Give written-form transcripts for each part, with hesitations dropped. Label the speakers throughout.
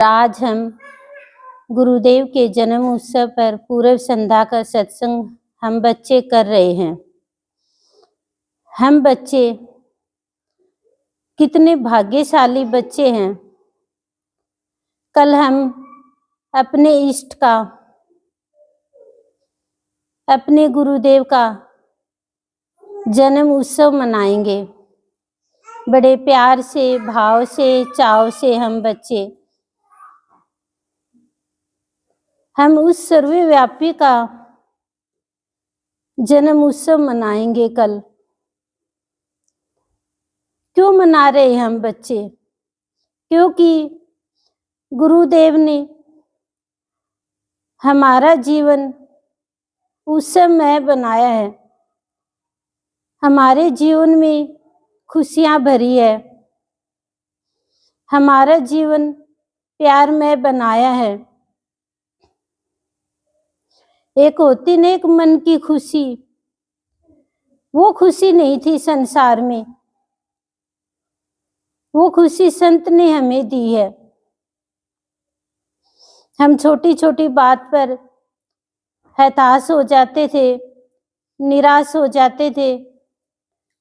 Speaker 1: आज हम गुरुदेव के जन्म उत्सव पर पूर्व संध्या का सत्संग हम बच्चे कर रहे हैं। हम बच्चे कितने भाग्यशाली बच्चे हैं। कल हम अपने इष्ट का, अपने गुरुदेव का जन्म उत्सव मनाएंगे। बड़े प्यार से, भाव से, चाव से हम उस सर्वव्यापी का जन्म उत्सव मनाएंगे कल। क्यों मना रहे हैं हम बच्चे? क्योंकि गुरुदेव ने हमारा जीवन उत्सवमय बनाया है। हमारे जीवन में खुशियां भरी है। हमारा जीवन प्यारमय बनाया है। एक होती न एक मन की खुशी, वो खुशी नहीं थी संसार में। वो खुशी संत ने हमें दी है। हम छोटी छोटी बात पर हताश हो जाते थे, निराश हो जाते थे।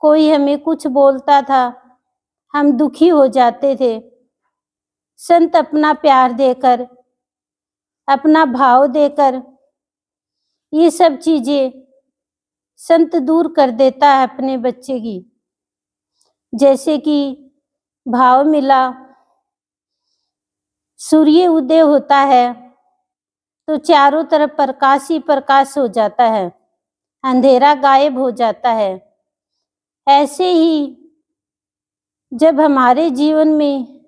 Speaker 1: कोई हमें कुछ बोलता था, हम दुखी हो जाते थे। संत अपना प्यार देकर, अपना भाव देकर, ये सब चीजें संत दूर कर देता है अपने बच्चे की। जैसे कि भाव मिला, सूर्य उदय होता है तो चारों तरफ प्रकाश ही प्रकाश हो जाता है, अंधेरा गायब हो जाता है। ऐसे ही जब हमारे जीवन में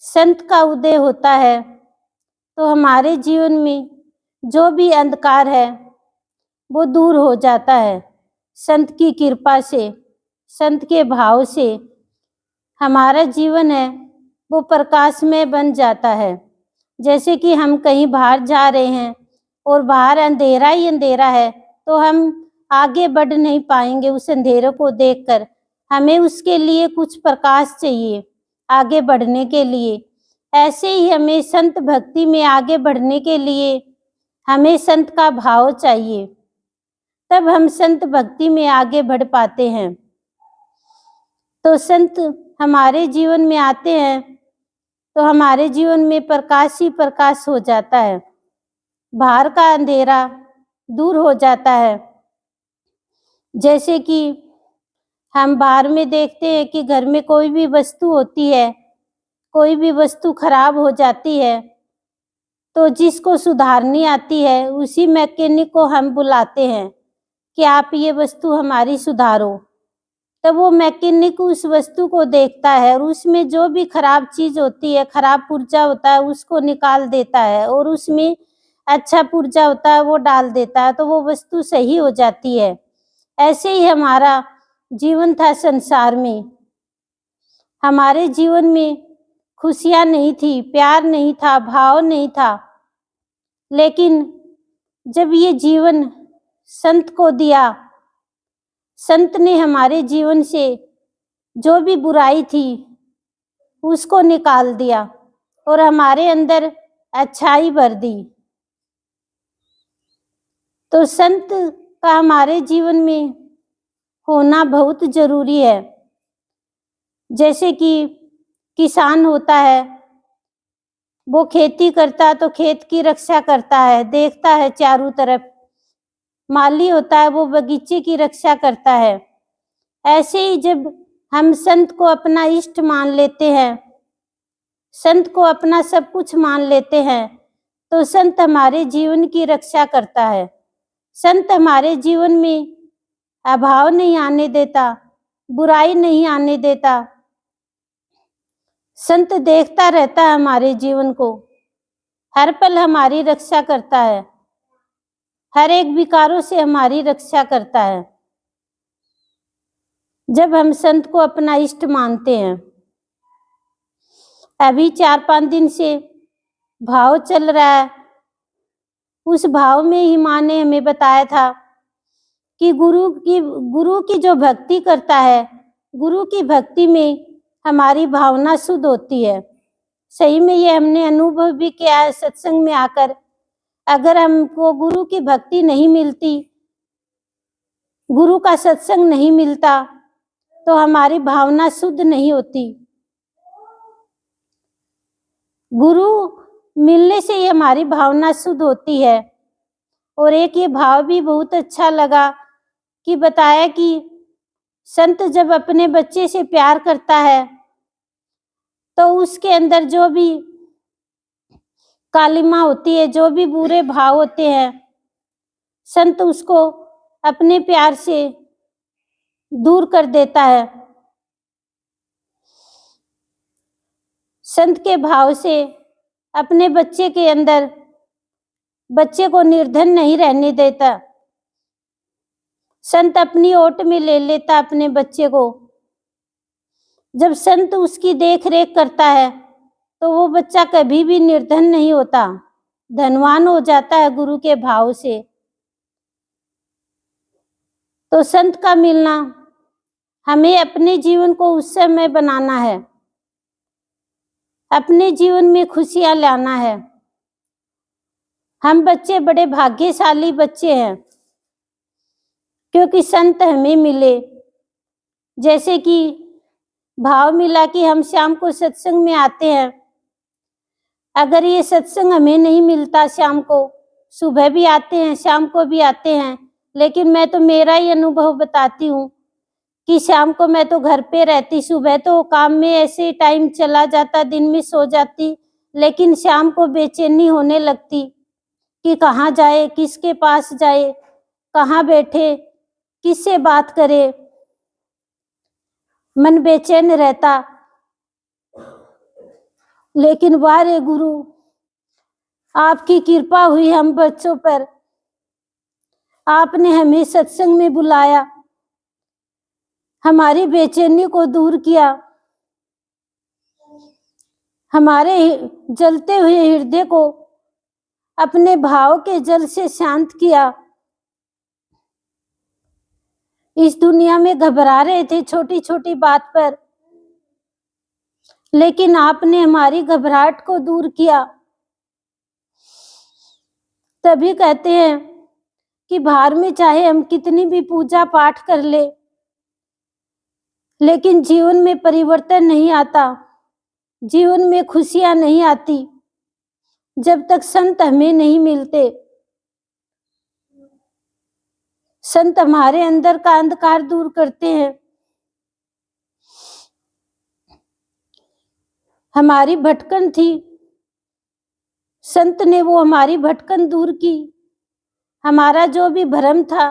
Speaker 1: संत का उदय होता है तो हमारे जीवन में जो भी अंधकार है वो दूर हो जाता है। संत की कृपा से, संत के भाव से हमारा जीवन है वो प्रकाशमय बन जाता है। जैसे कि हम कहीं बाहर जा रहे हैं और बाहर अंधेरा ही अंधेरा है तो हम आगे बढ़ नहीं पाएंगे। उस अंधेरे को देखकर हमें उसके लिए कुछ प्रकाश चाहिए आगे बढ़ने के लिए। ऐसे ही हमें संत भक्ति में आगे बढ़ने के लिए हमें संत का भाव चाहिए, तब हम संत भक्ति में आगे बढ़ पाते हैं। तो संत हमारे जीवन में आते हैं तो हमारे जीवन में प्रकाश ही प्रकाश हो जाता है। बाहर का अंधेरा दूर हो जाता है। जैसे कि हम बाहर में देखते हैं कि घर में कोई भी वस्तु होती है, कोई भी वस्तु खराब हो जाती है तो जिसको सुधारनी आती है उसी मैकेनिक को हम बुलाते हैं कि आप ये वस्तु हमारी सुधारो। तब वो मैकेनिक उस वस्तु को देखता है और उसमें जो भी खराब चीज होती है, खराब पुर्जा होता है, उसको निकाल देता है और उसमें अच्छा पुर्जा होता है वो डाल देता है तो वो वस्तु सही हो जाती है। ऐसे ही हमारा जीवन था संसार में। हमारे जीवन में खुशियां नहीं थी, प्यार नहीं था, भाव नहीं था। लेकिन जब ये जीवन संत को दिया, संत ने हमारे जीवन से जो भी बुराई थी उसको निकाल दिया और हमारे अंदर अच्छाई भर दी। तो संत का हमारे जीवन में होना बहुत जरूरी है। जैसे कि किसान होता है, वो खेती करता है तो खेत की रक्षा करता है, देखता है चारों तरफ। माली होता है वो बगीचे की रक्षा करता है। ऐसे ही जब हम संत को अपना इष्ट मान लेते हैं, संत को अपना सब कुछ मान लेते हैं तो संत हमारे जीवन की रक्षा करता है। संत हमारे जीवन में अभाव नहीं आने देता, बुराई नहीं आने देता। संत देखता रहता है हमारे जीवन को, हर पल हमारी रक्षा करता है, हर एक विकारों से हमारी रक्षा करता है। जब हम संत को अपना इष्ट मानते हैं। अभी 4-5 दिन से भाव चल रहा है, उस भाव में ही माँ ने हमें बताया था कि गुरु की जो भक्ति करता है, गुरु की भक्ति में हमारी भावना शुद्ध होती है। सही में ये हमने अनुभव भी किया है सत्संग में आकर। अगर हमको गुरु की भक्ति नहीं मिलती, गुरु का सत्संग नहीं मिलता, तो हमारी भावना शुद्ध नहीं होती। गुरु मिलने से ही हमारी भावना शुद्ध होती है। और एक ये भाव भी बहुत अच्छा लगा कि बताया कि संत जब अपने बच्चे से प्यार करता है तो उसके अंदर जो भी कालिमा होती है, जो भी बुरे भाव होते हैं, संत उसको अपने प्यार से दूर कर देता है। संत के भाव से अपने बच्चे के अंदर, बच्चे को निर्धन नहीं रहने देता। संत अपनी ओट में ले लेता अपने बच्चे को। जब संत उसकी देख रेख करता है तो वो बच्चा कभी भी निर्धन नहीं होता, धनवान हो जाता है गुरु के भाव से। तो संत का मिलना, हमें अपने जीवन को उस समय बनाना है, अपने जीवन में खुशियां लाना है। हम बच्चे बड़े भाग्यशाली बच्चे हैं क्योंकि संत हमें मिले। जैसे कि भाव मिला कि हम शाम को सत्संग में आते हैं। अगर ये सत्संग हमें नहीं मिलता, शाम को, सुबह भी आते हैं, शाम को भी आते हैं, लेकिन मैं तो मेरा ही अनुभव बताती हूँ कि शाम को मैं तो घर पे रहती, सुबह तो काम में ऐसे टाइम चला जाता, दिन में सो जाती, लेकिन शाम को बेचैनी होने लगती कि कहाँ जाए, किसके पास जाए, कहाँ बैठे, किससे बात करे, मन बेचैन रहता। लेकिन वाह रे गुरु, आपकी कृपा हुई हम बच्चों पर, आपने हमें सत्संग में बुलाया, हमारी बेचैनी को दूर किया, हमारे जलते हुए हृदय को अपने भाव के जल से शांत किया। इस दुनिया में घबरा रहे थे छोटी छोटी बात पर, लेकिन आपने हमारी घबराहट को दूर किया। तभी कहते हैं कि बाहर में चाहे हम कितनी भी पूजा पाठ कर ले, लेकिन जीवन में परिवर्तन नहीं आता, जीवन में खुशियां नहीं आती जब तक संत हमें नहीं मिलते। संत हमारे अंदर का अंधकार दूर करते हैं, हमारी भटकन थी, संत ने वो हमारी भटकन दूर की। हमारा जो भी भ्रम था,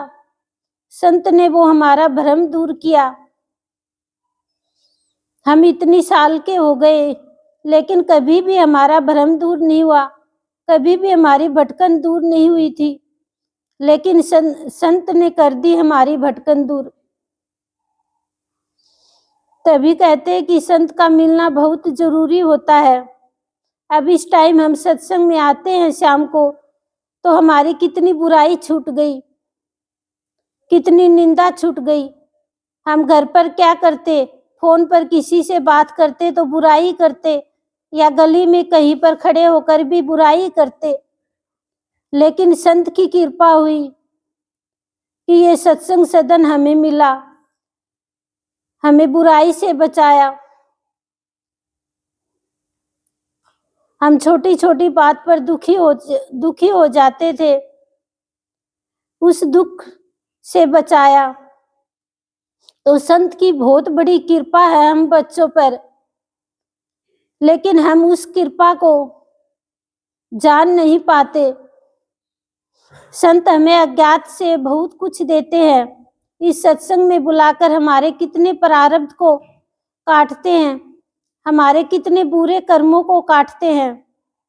Speaker 1: संत ने वो हमारा भ्रम दूर किया। हम इतनी साल के हो गए, लेकिन कभी भी हमारा भ्रम दूर नहीं हुआ, कभी भी हमारी भटकन दूर नहीं हुई थी, लेकिन संत ने कर दी हमारी भटकन दूर। तभी कहते हैं कि संत का मिलना बहुत जरूरी होता है। अब इस टाइम हम सत्संग में आते हैं शाम को, तो हमारी कितनी बुराई छूट गई, कितनी निंदा छूट गई। हम घर पर क्या करते, फोन पर किसी से बात करते तो बुराई करते, या गली में कहीं पर खड़े होकर भी बुराई करते। लेकिन संत की कृपा हुई कि ये सत्संग सदन हमें मिला, हमें बुराई से बचाया। हम छोटी छोटी बात पर दुखी हो जाते थे, उस दुख से बचाया। तो संत की बहुत बड़ी कृपा है हम बच्चों पर, लेकिन हम उस कृपा को जान नहीं पाते। संत हमें अज्ञात से बहुत कुछ देते हैं, इस सत्संग में बुलाकर हमारे कितने प्रारब्ध को काटते हैं, हमारे कितने बुरे कर्मों को काटते हैं।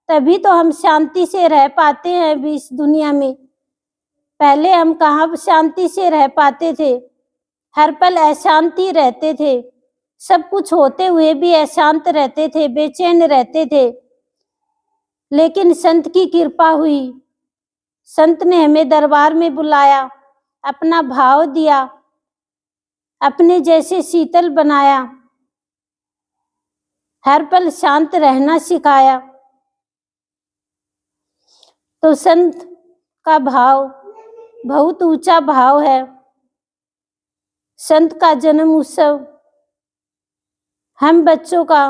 Speaker 1: तभी तो हम शांति से रह पाते हैं अभी इस दुनिया में। पहले हम कहाँ शांति से रह पाते थे, हर पल अशांति रहते थे, सब कुछ होते हुए भी अशांत रहते थे, बेचैन रहते थे। लेकिन संत की कृपा हुई, संत ने हमें दरबार में बुलाया, अपना भाव दिया, अपने जैसे शीतल बनाया। हर पल शांत रहना सिखाया। तो संत का भाव बहुत ऊंचा भाव है। संत का जन्म उत्सव हम बच्चों का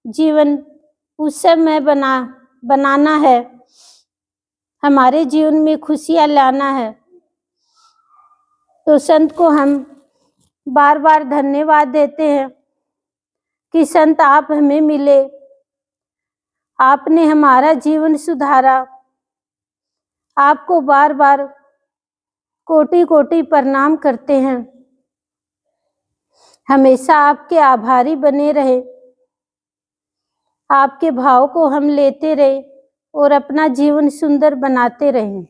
Speaker 1: जीवन उत्सव में बनाना है, हमारे जीवन में खुशियां लाना है। तो संत को हम बार बार धन्यवाद देते हैं कि संत आप हमें मिले, आपने हमारा जीवन सुधारा। आपको बार बार कोटि कोटि प्रणाम करते हैं। हमेशा आपके आभारी बने रहे, आपके भाव को हम लेते रहे और अपना जीवन सुंदर बनाते रहें।